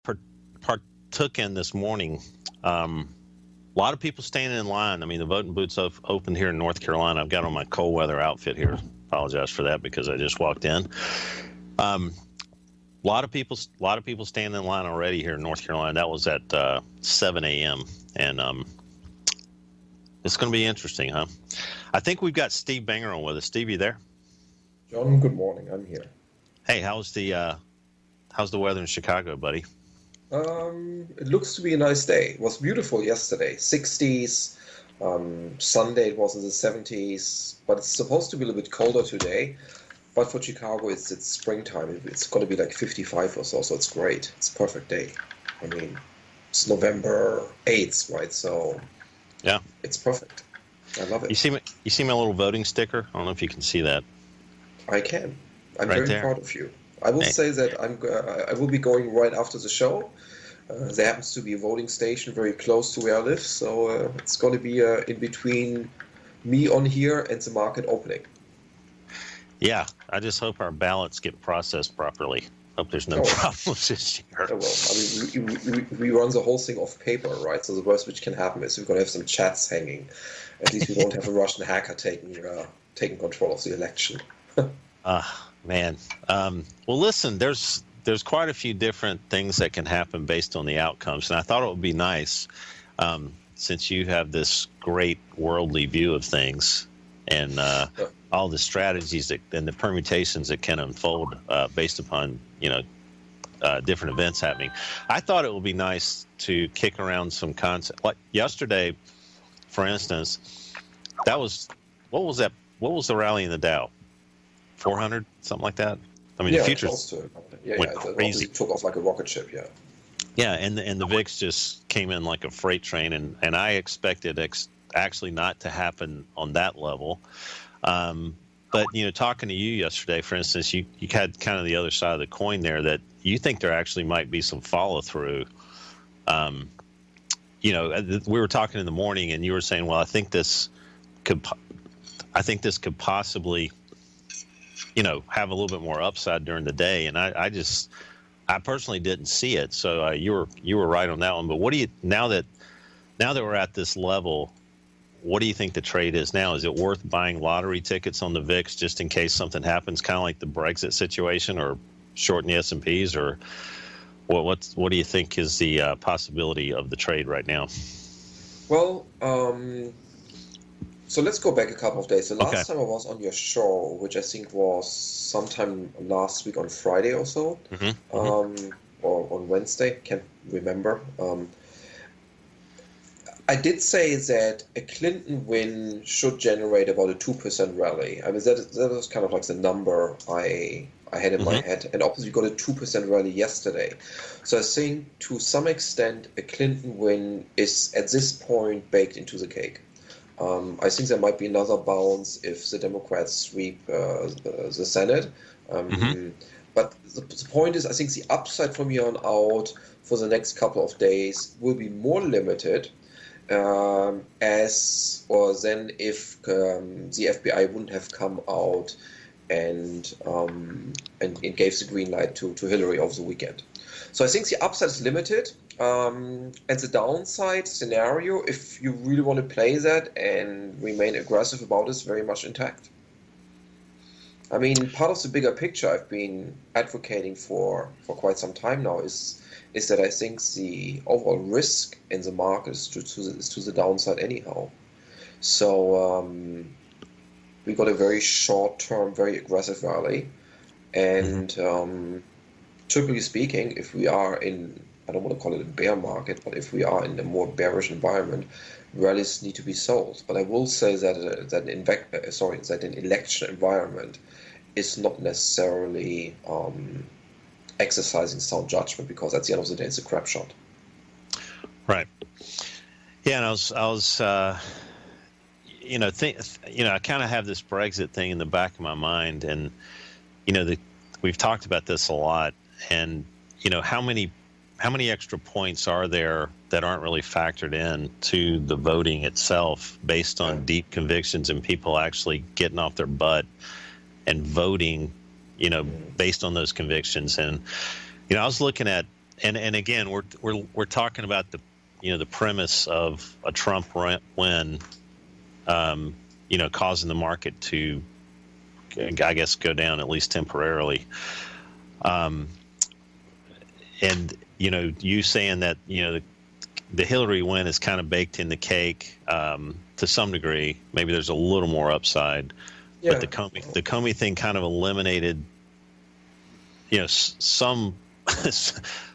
partook in this morning. A lot of people standing in line. I mean, the voting booths opened here in North Carolina. I've got on my cold weather outfit here. Apologize for that because I just walked in. A lot of people standing in line already here in North Carolina. That was at 7 a.m. and it's going to be interesting, huh? I think we've got Steve Benger on with us. Steve, you there? John, good morning. I'm here. Hey, how's the weather in Chicago, buddy? It looks to be a nice day. It was beautiful yesterday, 60s. Sunday it was in the 70s, but it's supposed to be a little bit colder today. But for Chicago, it's springtime. It's going to be like 55 or so it's great. It's a perfect day. I mean, it's November 8th, right? So yeah, it's perfect. I love it. You see my little voting sticker? I don't know if you can see that. I can. I'm right very there. proud of you. I will say that I will be going right after the show. There happens to be a voting station very close to where I live, so it's going to be in between me on here and the market opening. Yeah, I just hope our ballots get processed properly. Hope there's no problems this year. Well, I mean, we run the whole thing off paper, right? So the worst which can happen is we're going to have some chats hanging. At least we won't have a Russian hacker taking control of the election. Man. Well, listen, there's quite a few different things that can happen based on the outcomes, and I thought it would be nice, since you have this great worldly view of things and all the strategies and the permutations that can unfold based upon different events happening. I thought it would be nice to kick around some concept. Like yesterday, for instance, what was the rally in the Dow? 400, something like that. I mean, the futures went crazy. It took off like a rocket ship, yeah. Yeah, and the VIX just came in like a freight train, and I expected actually not to happen on that level. But talking to you yesterday, for instance, you had kind of the other side of the coin there, that you think there actually might be some follow through. We were talking in the morning, and you were saying, well, I think this could possibly have a little bit more upside during the day, and I personally didn't see it. So you were right on that one. But what do you now that we're at this level? What do you think the trade is now? Is it worth buying lottery tickets on the VIX just in case something happens, kind of like the Brexit situation, or shorting the S&Ps, or what do you think is the possibility of the trade right now? Well, so let's go back a couple of days. The last time I was on your show, which I think was sometime last week on Friday or so, or on Wednesday, can't remember. I did say that a Clinton win should generate about a 2% rally. I mean, that was kind of like the number I had in my head. And obviously we got a 2% rally yesterday. So I think to some extent a Clinton win is at this point baked into the cake. I think there might be another bounce if the Democrats sweep the Senate. But the point is, I think the upside from here on out for the next couple of days will be more limited than if the FBI wouldn't have come out and gave the green light to Hillary over the weekend. So I think the upside is limited. And the downside scenario, if you really want to play that and remain aggressive about it, is very much intact. I mean, part of the bigger picture I've been advocating for quite some time now is that I think the overall risk in the market is to the downside anyhow. So we got a very short-term, very aggressive rally. And typically speaking, if we are in, I don't want to call it a bear market, but if we are in a more bearish environment, rallies need to be sold. But I will say that an election environment is not necessarily exercising sound judgment, because at the end of the day, it's a crap shot. Right. Yeah, and I was I kind of have this Brexit thing in the back of my mind, and we've talked about this a lot, and how many extra points are there that aren't really factored in to the voting itself based on deep convictions and people actually getting off their butt and voting, based on those convictions. And, I was looking at and again, we're talking about the premise of a Trump win, causing the market to, I guess, go down at least temporarily. And you saying that the Hillary win is kind of baked in the cake to some degree. Maybe there's a little more upside, but the Comey thing kind of eliminated some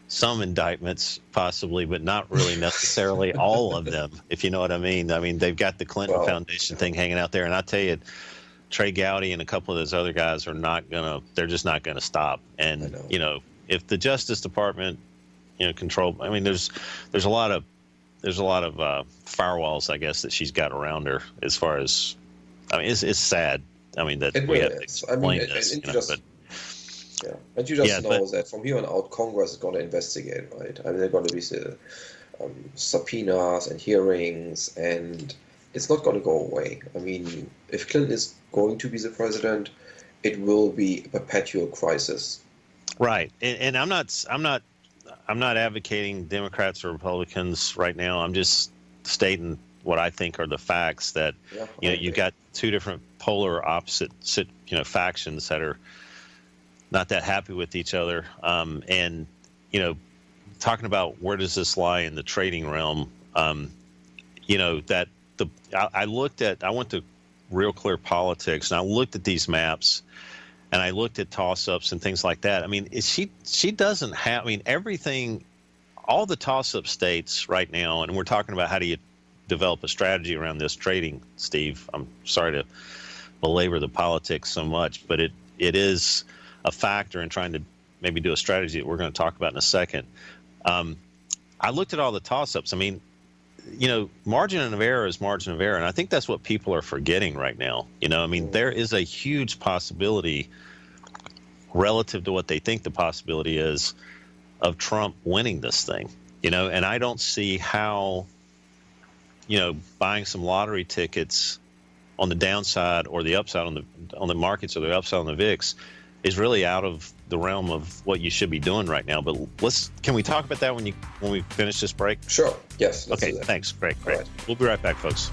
some indictments possibly, but not really necessarily all of them, if you know what I mean. I mean, they've got the Clinton Foundation thing hanging out there, and I tell you, Trey Gowdy and a couple of those other guys they're just not gonna stop. And if the Justice Department control, I mean, there's a lot of firewalls, I guess, that she's got around her. As far as, I mean, it's sad. I mean, that we have to explain this. And you just know that from here on out, Congress is going to investigate, right? I mean, they're going to be subpoenas and hearings, and it's not going to go away. I mean, if Clinton is going to be the president, it will be a perpetual crisis. Right, and I'm not advocating Democrats or Republicans right now. I'm just stating what I think are the facts. That you've got two different polar opposite factions that are not that happy with each other. And talking about where does this lie in the trading realm, I went to Real Clear Politics, and I looked at these maps, and I looked at toss-ups and things like that. I mean, she doesn't have, I mean, everything, all the toss-up states right now, and we're talking about how do you develop a strategy around this trading, Steve. I'm sorry to belabor the politics so much, but it is a factor in trying to maybe do a strategy that we're going to talk about in a second. I looked at all the toss-ups. I mean, margin of error is margin of error, and I think that's what people are forgetting right now. I mean, there is a huge possibility relative to what they think the possibility is of Trump winning this thing, and I don't see how, buying some lottery tickets on the downside or the upside on the markets or the upside on the VIX is really out of the realm of what you should be doing right now. But can we talk about that when we finish this break? Sure. Yes. Okay. Thanks. Great. Right. We'll be right back, folks.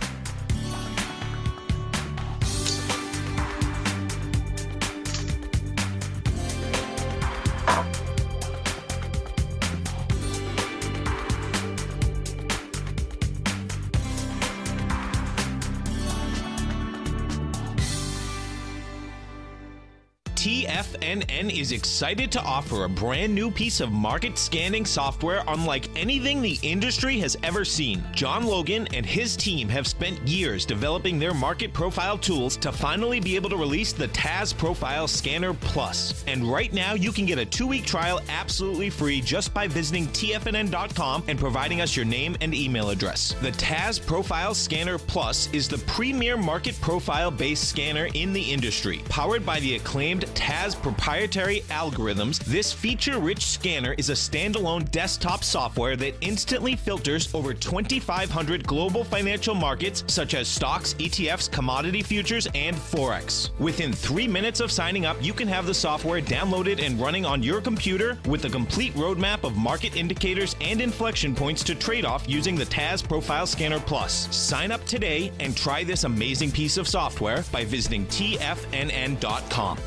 TFNN is excited to offer a brand new piece of market scanning software unlike anything the industry has ever seen. John Logan and his team have spent years developing their market profile tools to finally be able to release the TAS Profile Scanner Plus. And right now you can get a 2-week trial absolutely free just by visiting TFNN.com and providing us your name and email address. The TAS Profile Scanner Plus is the premier market profile based scanner in the industry. Powered by the acclaimed TAS proprietary algorithms, this feature-rich scanner is a standalone desktop software that instantly filters over 2,500 global financial markets such as stocks, ETFs, commodity futures, and Forex. Within 3 minutes of signing up, you can have the software downloaded and running on your computer with a complete roadmap of market indicators and inflection points to trade off using the TAS Profile Scanner Plus. Sign up today and try this amazing piece of software by visiting TFNN.com.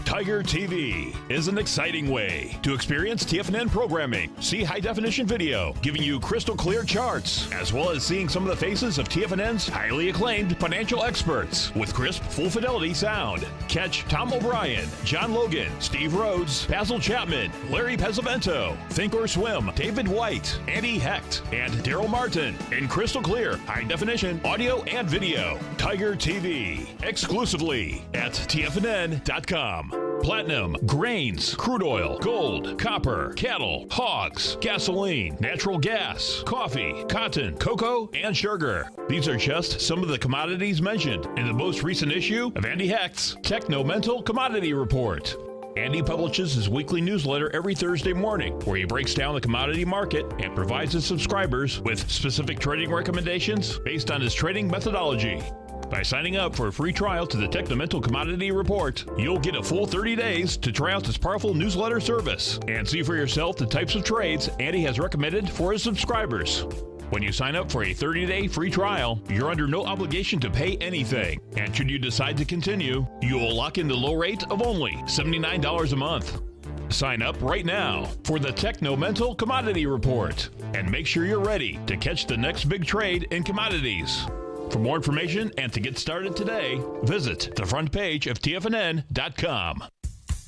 Tiger TV is an exciting way to experience TFNN programming. See high-definition video, giving you crystal clear charts, as well as seeing some of the faces of TFNN's highly acclaimed financial experts with crisp, full-fidelity sound. Catch Tom O'Brien, John Logan, Steve Rhodes, Basil Chapman, Larry Pesavento, Think or Swim, David White, Andy Hecht, and Daryl Martin in crystal clear, high-definition audio and video. Tiger TV, exclusively at TFNN.com. Platinum, grains, crude oil, gold, copper, cattle, hogs, gasoline, natural gas, coffee, cotton, cocoa, and sugar. These are just some of the commodities mentioned in the most recent issue of Andy Hecht's Technomental Commodity Report. Andy publishes his weekly newsletter every Thursday morning, where he breaks down the commodity market and provides his subscribers with specific trading recommendations based on his trading methodology. By signing up for a free trial to the Technomental Commodity Report, you'll get a full 30 days to try out this powerful newsletter service and see for yourself the types of trades Andy has recommended for his subscribers. When you sign up for a 30-day free trial, you're under no obligation to pay anything. And should you decide to continue, you will lock in the low rate of only $79 a month. Sign up right now for the Technomental Commodity Report and make sure you're ready to catch the next big trade in commodities. For more information and to get started today, visit the front page of TFNN.com.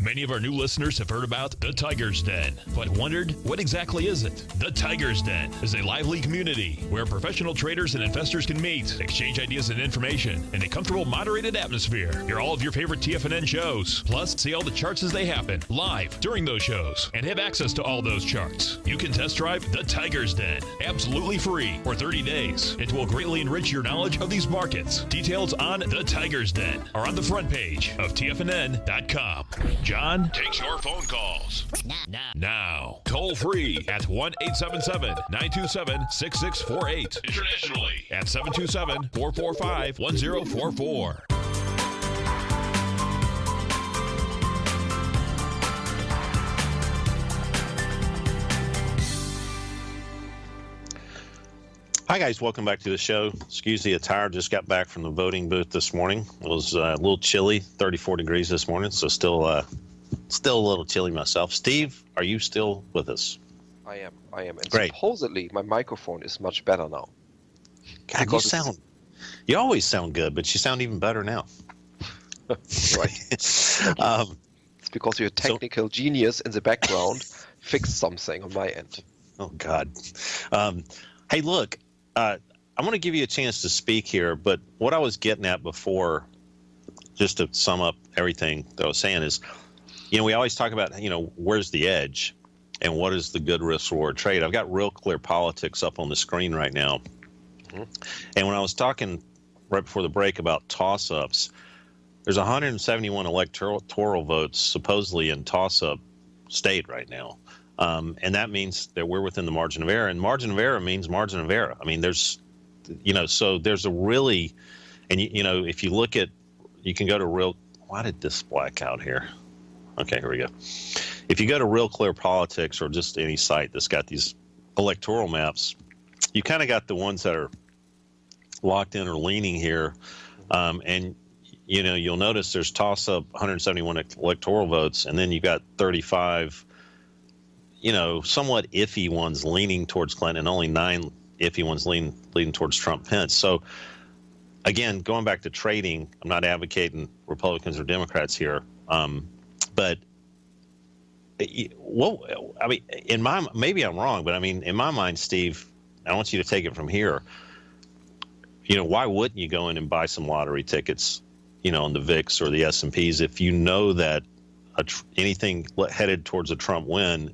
Many of our new listeners have heard about the Tiger's Den, but wondered, what exactly is it? The Tiger's Den is a lively community where professional traders and investors can meet, exchange ideas and information in a comfortable, moderated atmosphere. Hear all of your favorite TFNN shows, plus see all the charts as they happen live during those shows, and have access to all those charts. You can test drive the Tiger's Den absolutely free for 30 days. It will greatly enrich your knowledge of these markets. Details on the Tiger's Den are on the front page of TFNN.com. John takes your phone calls now. Toll free at 1-877-927-6648. Internationally at 727-445-1044. Hi, guys. Welcome back to the show. Excuse the attire. Just got back from the voting booth this morning. It was a little chilly, 34 degrees this morning, so still a little chilly myself. Steve, are you still with us? I am. And Great. Supposedly, my microphone is much better now. God, you always sound good, but you sound even better now. Right. It's because your technical genius in the background fixed something on my end. Oh, God. Hey, look. I want to give you a chance to speak here, but what I was getting at before, just to sum up everything that I was saying is, we always talk about, where's the edge and what is the good risk reward trade. I've got Real Clear Politics up on the screen right now. Mm-hmm. And when I was talking right before the break about toss-ups, there's 171 electoral votes supposedly in toss-up state right now. And that means that we're within the margin of error, and margin of error means margin of error. I mean, so there's a really, and if you look at, you can go to why did this black out here? Okay, here we go. If you go to Real Clear Politics or just any site that's got these electoral maps, you kind of got the ones that are locked in or leaning here. And, you'll notice there's toss-up 171 electoral votes, and then you got 35 somewhat iffy ones leaning towards Clinton, and only 9 iffy ones leaning towards Trump-Pence. So, again, going back to trading, I'm not advocating Republicans or Democrats here, but maybe I'm wrong, but in my mind, Steve, I want you to take it from here. Why wouldn't you go in and buy some lottery tickets, on the VIX or the S&Ps if you know that anything headed towards a Trump win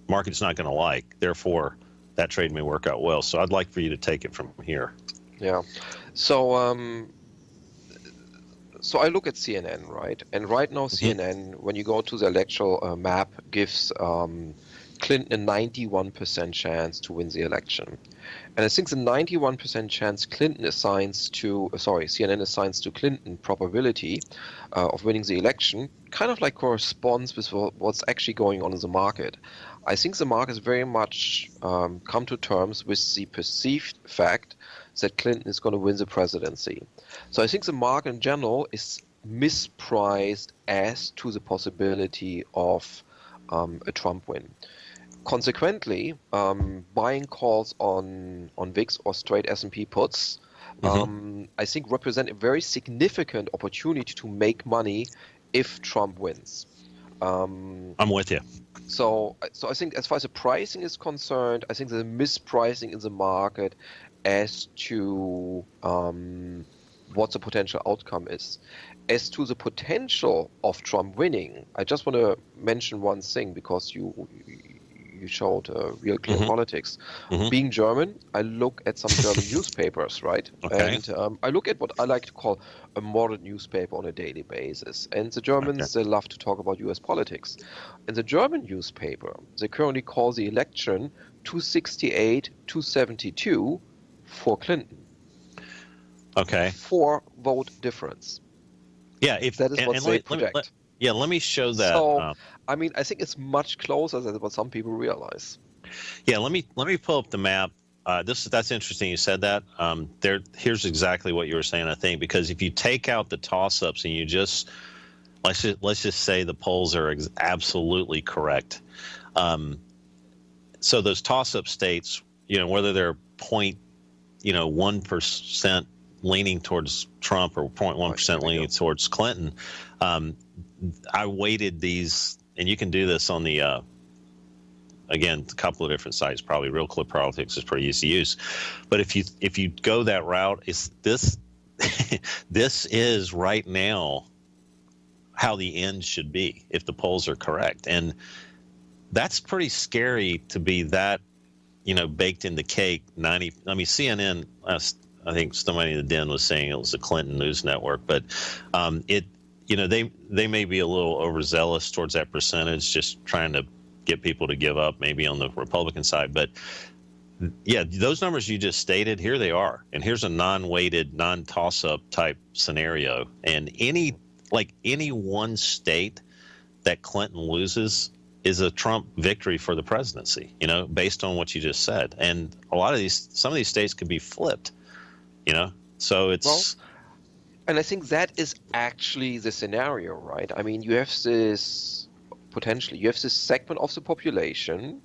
market's not going to like. Therefore, that trade may work out well. So I'd like for you to take it from here. Yeah. So so I look at CNN, right? And right now, CNN, when you go to the electoral map, gives Clinton a 91% chance to win the election. And I think the 91% chance CNN assigns to Clinton probability of winning the election kind of like corresponds with what's actually going on in the market. I think the market has very much come to terms with the perceived fact that Clinton is going to win the presidency. So I think the market in general is mispriced as to the possibility of a Trump win. Consequently, buying calls on VIX or straight S&P puts, I think represent a very significant opportunity to make money if Trump wins. I'm with you. So I think as far as the pricing is concerned, I think there's a mispricing in the market as to what the potential outcome is. As to the potential of Trump winning, I just want to mention one thing because you showed Real Clear Politics. Being German, I look at some German newspapers, right? Okay. And I look at what I like to call a modern newspaper on a daily basis. And the Germans, they love to talk about U.S. politics. In the German newspaper, they currently call the election 268-272 for Clinton. Okay. 4-vote difference. Yeah, if That is what they project. Let me show that. So, I mean, I think it's much closer than what some people realize. Yeah, let me pull up the map. That's interesting. You said that. Here's exactly what you were saying. I think because if you take out the toss-ups and you just let's just say the polls are absolutely correct. So those toss-up states, whether they're 1% leaning towards Trump or 0.1% leaning towards Clinton, I weighted these, and you can do this on the. Again, a couple of different sites. Probably Real Clear Politics is pretty easy to use, but if you go that route, this is right now how the end should be if the polls are correct, and that's pretty scary to be that baked in the cake. CNN. I think somebody in the den was saying it was the Clinton News Network, but they may be a little overzealous towards that percentage, just trying to get people to give up maybe on the Republican side. But yeah, those numbers you just stated, here they are. And here's a non-weighted, non-toss-up type scenario. And any one state that Clinton loses is a Trump victory for the presidency, based on what you just said. And some of these states could be flipped, so it's. Well, and I think that is actually the scenario, right? I mean, you have this segment of the population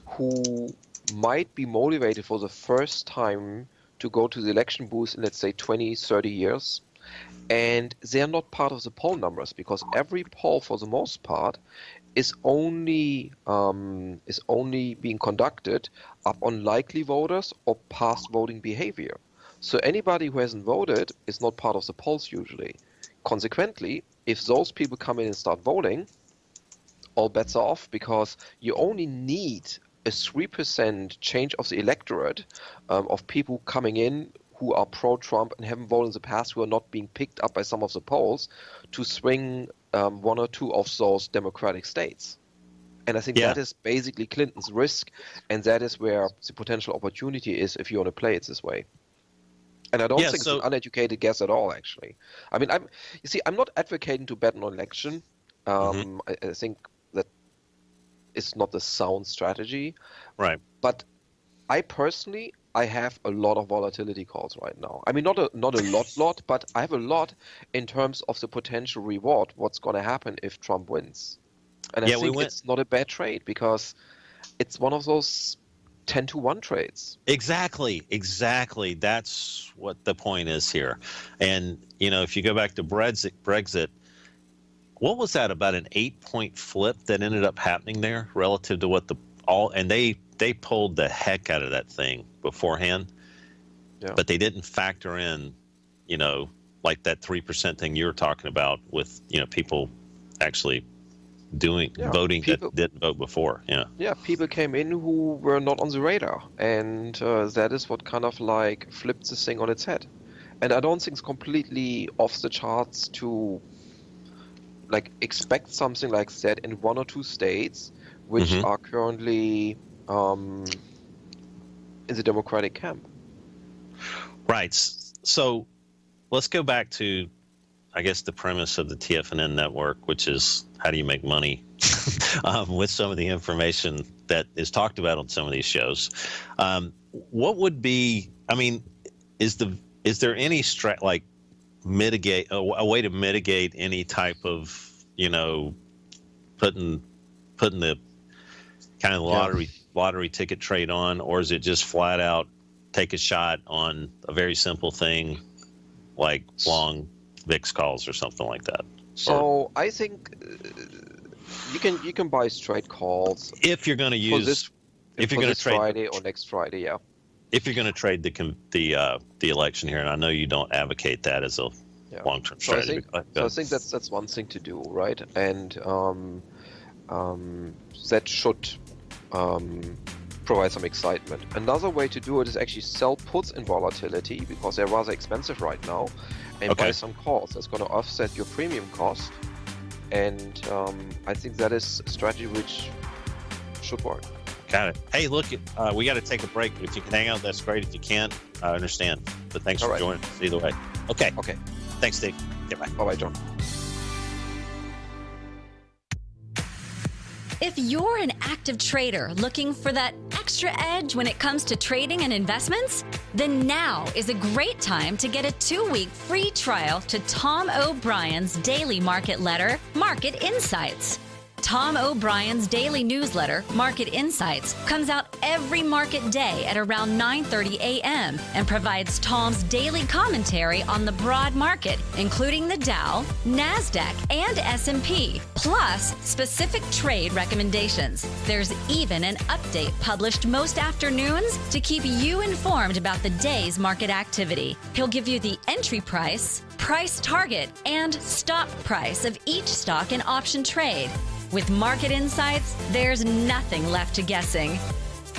who might be motivated for the first time to go to the election booth in, let's say, 20, 30 years. And they're not part of the poll numbers because every poll, for the most part, is only being conducted up on likely voters or past voting behavior. So anybody who hasn't voted is not part of the polls usually. Consequently, if those people come in and start voting, all bets are off because you only need a 3% change of the electorate of people coming in who are pro-Trump and haven't voted in the past, who are not being picked up by some of the polls, to swing one or two of those Democratic states. And I think that is basically Clinton's risk, and that is where the potential opportunity is if you want to play it this way. And I don't think it's an uneducated guess at all, actually. I mean, I'm not advocating to bet on an election. I think that it's not the sound strategy. Right. But I personally have a lot of volatility calls right now. I mean, not a lot, but I have a lot in terms of the potential reward, what's going to happen if Trump wins. And I think it's not a bad trade because it's one of those 10-to-1 trades. Exactly. That's what the point is here. And, if you go back to Brexit, what was that, about an 8-point flip that ended up happening there relative to what and they pulled the heck out of that thing beforehand, but they didn't factor in, like that 3% thing you were talking about with, people actually voting that didn't vote before. Yeah, people came in who were not on the radar, and that is what kind of flipped this thing on its head. And I don't think it's completely off the charts to expect something like that in one or two states which are currently in the Democratic camp. Right. So let's go back to, I guess, the premise of the TFNN network, which is how do you make money with some of the information that is talked about on some of these shows. What would be, I mean, is there any mitigate a way to mitigate any type of, putting the kind of lottery ticket trade on, or is it just flat out take a shot on a very simple thing like long VIX calls or something like that? So I think you can buy straight calls if you're going to use trade Friday or next Friday, yeah. If you're going to trade the election here, and I know you don't advocate that as a long-term strategy. So I think that's one thing to do, right? And that should provide some excitement. Another way to do it is actually sell puts in volatility because they're rather expensive right now, and buy some calls. That's going to offset your premium cost, and I think that is a strategy which should work. Got it. Hey, look, we got to take a break. If you can hang out, that's great. If you can't, I understand. But thanks for joining us either way. Okay. Thanks, Steve. Bye. Bye-bye, John. If you're an active trader looking for that extra edge when it comes to trading and investments, then now is a great time to get a 2-week free trial to Tom O'Brien's daily market letter, Market Insights. Tom O'Brien's daily newsletter, Market Insights, comes out every market day at around 9:30 a.m. and provides Tom's daily commentary on the broad market, including the Dow, NASDAQ, and S&P, plus specific trade recommendations. There's even an update published most afternoons to keep you informed about the day's market activity. He'll give you the entry price, price target, and stop price of each stock and option trade. With Market Insights, there's nothing left to guessing.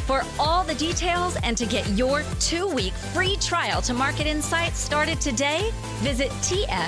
For all the details and to get your 2-week free trial to Market Insights started today, visit tfnn.com.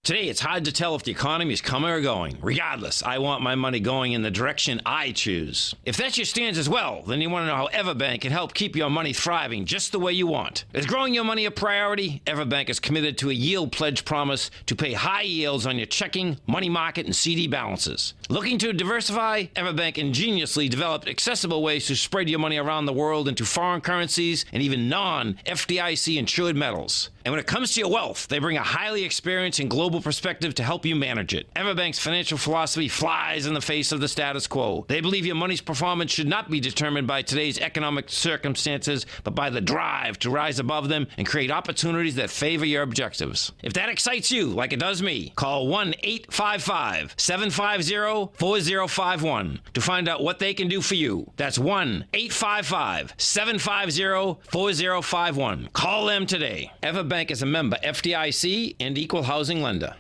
Today, it's hard to tell if the economy is coming or going. Regardless, I want my money going in the direction I choose. If that's your stance as well, then you want to know how Everbank can help keep your money thriving just the way you want. Is growing your money a priority? Everbank is committed to a yield pledge promise to pay high yields on your checking, money market, and CD balances. Looking to diversify? Everbank ingeniously developed accessible ways to spread your money around the world into foreign currencies and even non-FDIC insured metals. And when it comes to your wealth, they bring a highly experienced and global perspective to help you manage it. Everbank's financial philosophy flies in the face of the status quo. They believe your money's performance should not be determined by today's economic circumstances, but by the drive to rise above them and create opportunities that favor your objectives. If that excites you, like it does me, call 1-855-750-4051 to find out what they can do for you. That's 1-855-750-4051. Call them today. Everbank is a member FDIC and equal housing lender.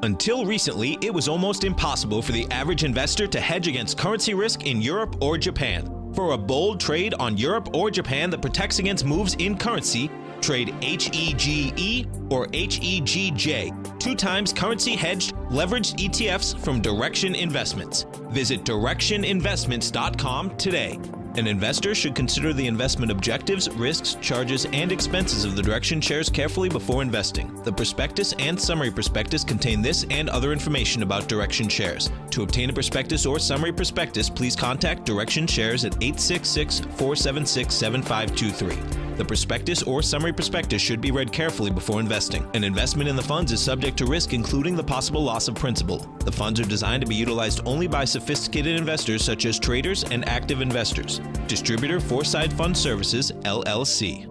Until recently, it was almost impossible for the average investor to hedge against currency risk in Europe or Japan. For a bold trade on Europe or Japan that protects against moves in currency, trade HEGE or HEGJ, 2 times currency hedged leveraged ETFs from Direction Investments. Visit directioninvestments.com today. An investor should consider the investment objectives, risks, charges, and expenses of the Direction shares carefully before investing. The prospectus and summary prospectus contain this and other information about Direction shares. To obtain a prospectus or summary prospectus, please contact Direction shares at 866-476-7523. The prospectus or summary prospectus should be read carefully before investing. An investment in the funds is subject to risk, including the possible loss of principal. The funds are designed to be utilized only by sophisticated investors such as traders and active investors. Distributor Foreside Fund Services, LLC.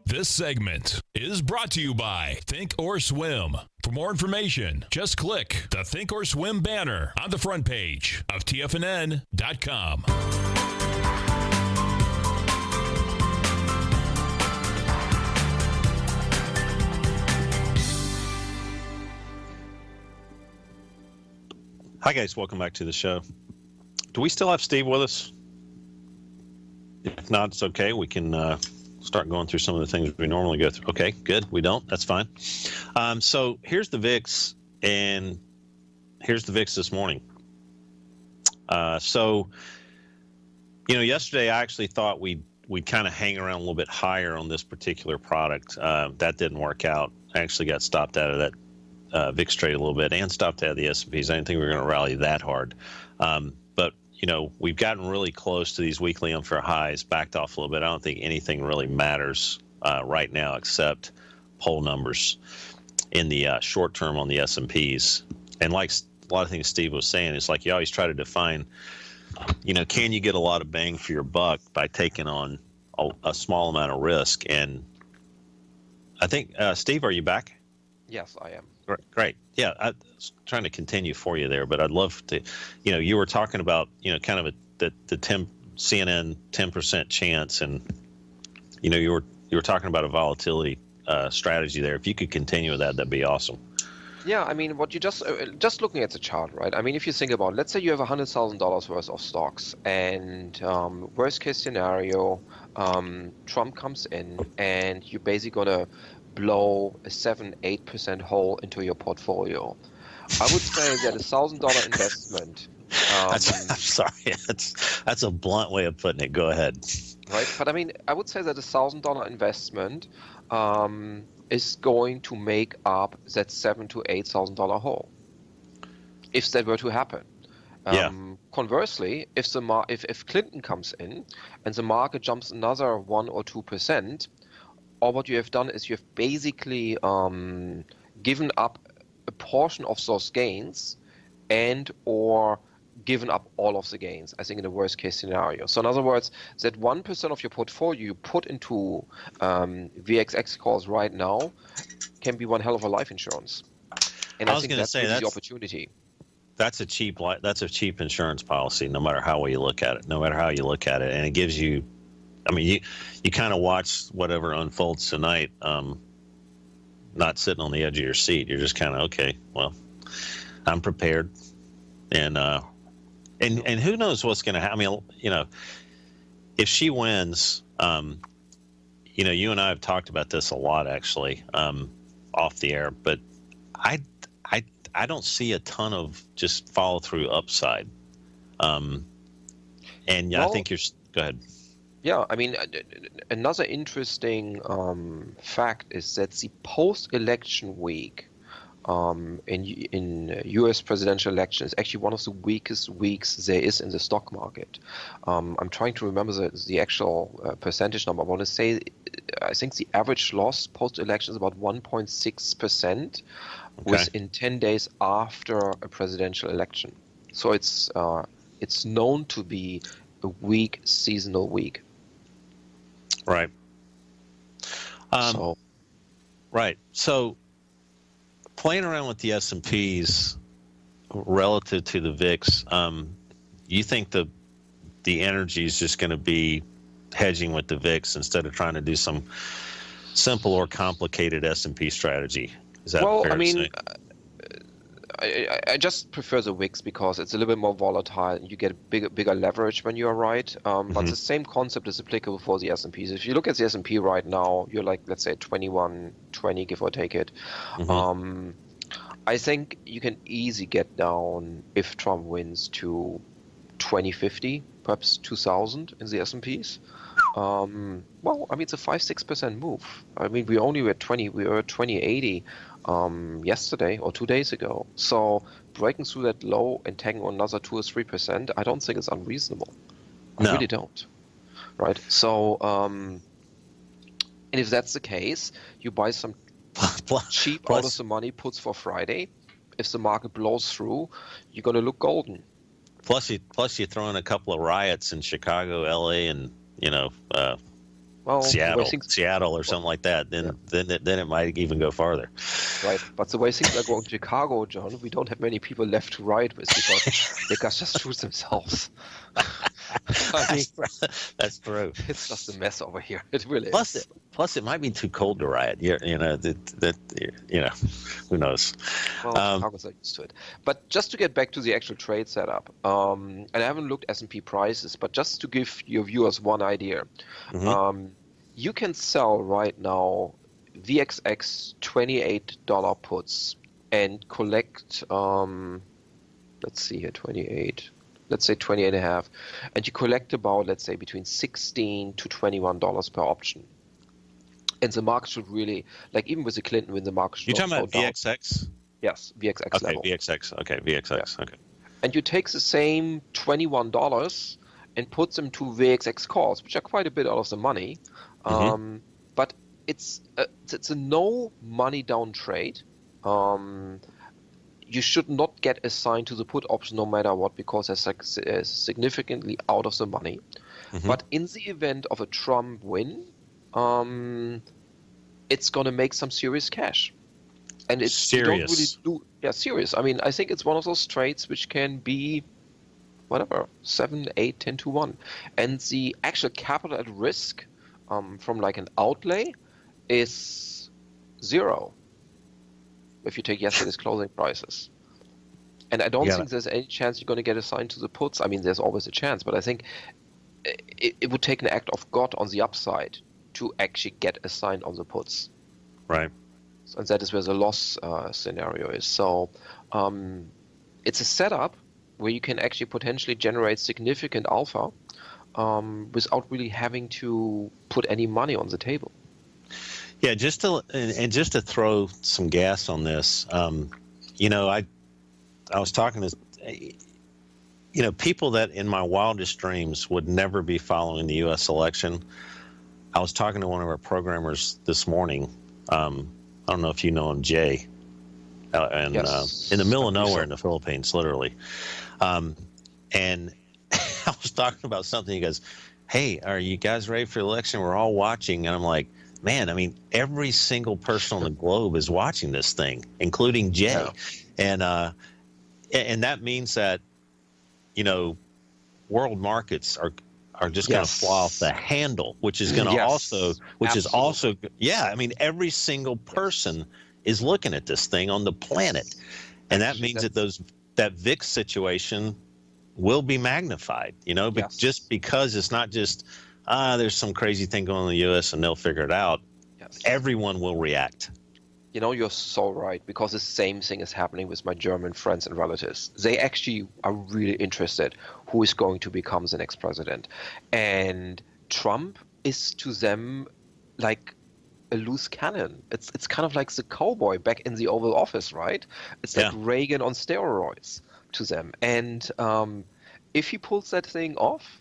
This segment is brought to you by Think or Swim. For more information, just click the Think or Swim banner on the front page of TFNN.com. Hi, guys. Welcome back to the show. Do we still have Steve with us? If not, it's okay. We can start going through some of the things we normally go through. Okay, good. We don't. That's fine. So here's the VIX, and here's the VIX this morning. So, yesterday I actually thought we'd kind of hang around a little bit higher on this particular product. That didn't work out. I actually got stopped out of that VIX trade a little bit and stopped out of the S&Ps. I didn't think we were going to rally that hard. But, we've gotten really close to these weekly unfair highs, backed off a little bit. I don't think anything really matters right now except poll numbers in the short term on the S&Ps. And like a lot of things Steve was saying, it's like you always try to define, can you get a lot of bang for your buck by taking on a small amount of risk? And I think, Steve, are you back? Yes, I am. Great. Yeah, I was trying to continue for you there, but I'd love to, you were talking about, kind of the CNN 10% chance, and, you were talking about a volatility strategy there. If you could continue with that, that'd be awesome. Yeah, I mean, what you just looking at the chart, right? I mean, if you think about, let's say you have $100,000 worth of stocks, and worst case scenario, Trump comes in, and you're basically gonna blow a 7-8% hole into your portfolio. I would say that $1,000 investment. I'm sorry, that's a blunt way of putting it. Go ahead. Right, but I mean, I would say that $1,000 investment is going to make up that $7,000 to $8,000 hole, if that were to happen. Conversely, if Clinton comes in and the market jumps another 1 or 2%, all what you have done is you have basically given up a portion of those gains and or given up all of the gains, I think, in the worst case scenario. So in other words, that 1% of your portfolio you put into VXX calls right now can be one hell of a life insurance. And I think that's really the opportunity. That's a cheap insurance policy, no matter how you look at it. And it gives you, I mean, you kind of watch whatever unfolds tonight, not sitting on the edge of your seat. You're just kind of, okay, well, I'm prepared. And who knows what's going to happen. I mean, if she wins, you and I have talked about this a lot, actually, off the air, but I don't see a ton of just follow through upside. I think go ahead. Yeah, I mean, another interesting fact is that the post-election week in U.S. presidential election is actually one of the weakest weeks there is in the stock market. I'm trying to remember the actual percentage number. I want to say, I think the average loss post-election is about 1.6%. Within 10 days after a presidential election. So it's known to be a weak seasonal week. Right. So playing around with the S&Ps relative to the VIX, you think the energy is just going to be hedging with the VIX instead of trying to do some simple or complicated S&P strategy? Well, I mean, I just prefer the WIX because it's a little bit more volatile and you get bigger leverage when you're right. But the same concept is applicable for the S&Ps. If you look at the S&P right now, you're like, let's say 2120, give or take it. I think you can easily get down, if Trump wins, to 2050, perhaps 2000 in the S&Ps. Well, I mean, it's a 5-6% move. I mean, we were at 2080 yesterday or 2 days ago. So breaking through that low and taking on another 2 or 3%, I don't think it's unreasonable. I really don't. Right. So, and if that's the case, you buy some cheap out of the money puts for Friday. If the market blows through, you're going to look golden. Plus you throw in a couple of riots in Chicago, LA, and Seattle or something like that. Then it might even go farther. Right, but the way things are going in Chicago, John, we don't have many people left to riot with because they can just shoot themselves. That's true. It's just a mess over here. It really is. Plus, it might be too cold to riot. Who knows? Well, Chicago's not used to it. But just to get back to the actual trade setup, and I haven't looked S&P prices, but just to give your viewers one idea, you can sell right now VXX $28 puts and collect, let's see here, 28. Let's say 20.5, and you collect about, let's say, between $16 to $21 per option. And the market should really, like even with the Clinton win, the market should. You're talking about VXX? Yes, VXX level. VXX. Okay, VXX. Yeah. Okay. And you take the same $21 and put them to VXX calls, which are quite a bit out of the money. But it's a no money down trade. You should not get assigned to the put option no matter what because it's significantly out of the money. But in the event of a Trump win, it's going to make some serious cash. And it's serious. Serious. I mean, I think it's one of those trades which can be whatever, 7, 8, 10 to 1. And the actual capital at risk from like an outlay is 0. If you take yesterday's closing prices. And I don't think there's any chance you're going to get assigned to the puts. I mean, there's always a chance, but I think it would take an act of God on the upside to actually get assigned on the puts. Right. And that is where the loss scenario is. So it's a setup where you can actually potentially generate significant alpha without really having to put any money on the table. Yeah, just to throw some gas on this, I was talking to, people that in my wildest dreams would never be following the U.S. election. I was talking to one of our programmers this morning. I don't know if you know him, Jay, Yes. In the middle of nowhere in the Philippines, literally. And I was talking about something. He goes, "Hey, are you guys ready for the election? We're all watching." And I'm like, man, I mean, every single person on the globe is watching this thing, including Jay. Yeah. And that means that, world markets are just going to fly off the handle, which is going to I mean, every single person is looking at this thing on the planet. And that means that VIX situation will be magnified, but just because it's not just, there's some crazy thing going on in the U.S. and they'll figure it out. Yes. Everyone will react. You're so right, because the same thing is happening with my German friends and relatives. They actually are really interested who is going to become the next president. And Trump is to them like a loose cannon. It's kind of like the cowboy back in the Oval Office, right? It's like Reagan on steroids to them. And if he pulls that thing off,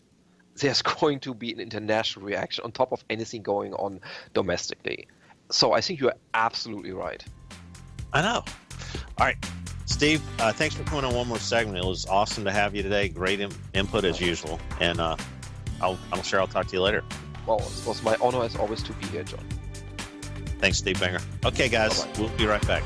there's going to be an international reaction on top of anything going on domestically. So I think you're absolutely right. I know. All right, Steve, thanks for coming on one more segment. It was awesome to have you today. Great input as usual. And I'm sure I'll talk to you later. Well, it was my honor as always to be here, John. Thanks, Steve Benger. Okay, guys, Bye-bye. We'll be right back.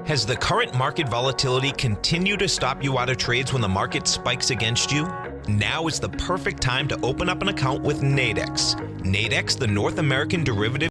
Has the current market volatility continued to stop you out of trades when the market spikes against you? Now is the perfect time to open up an account with Nadex. Nadex, the North American derivative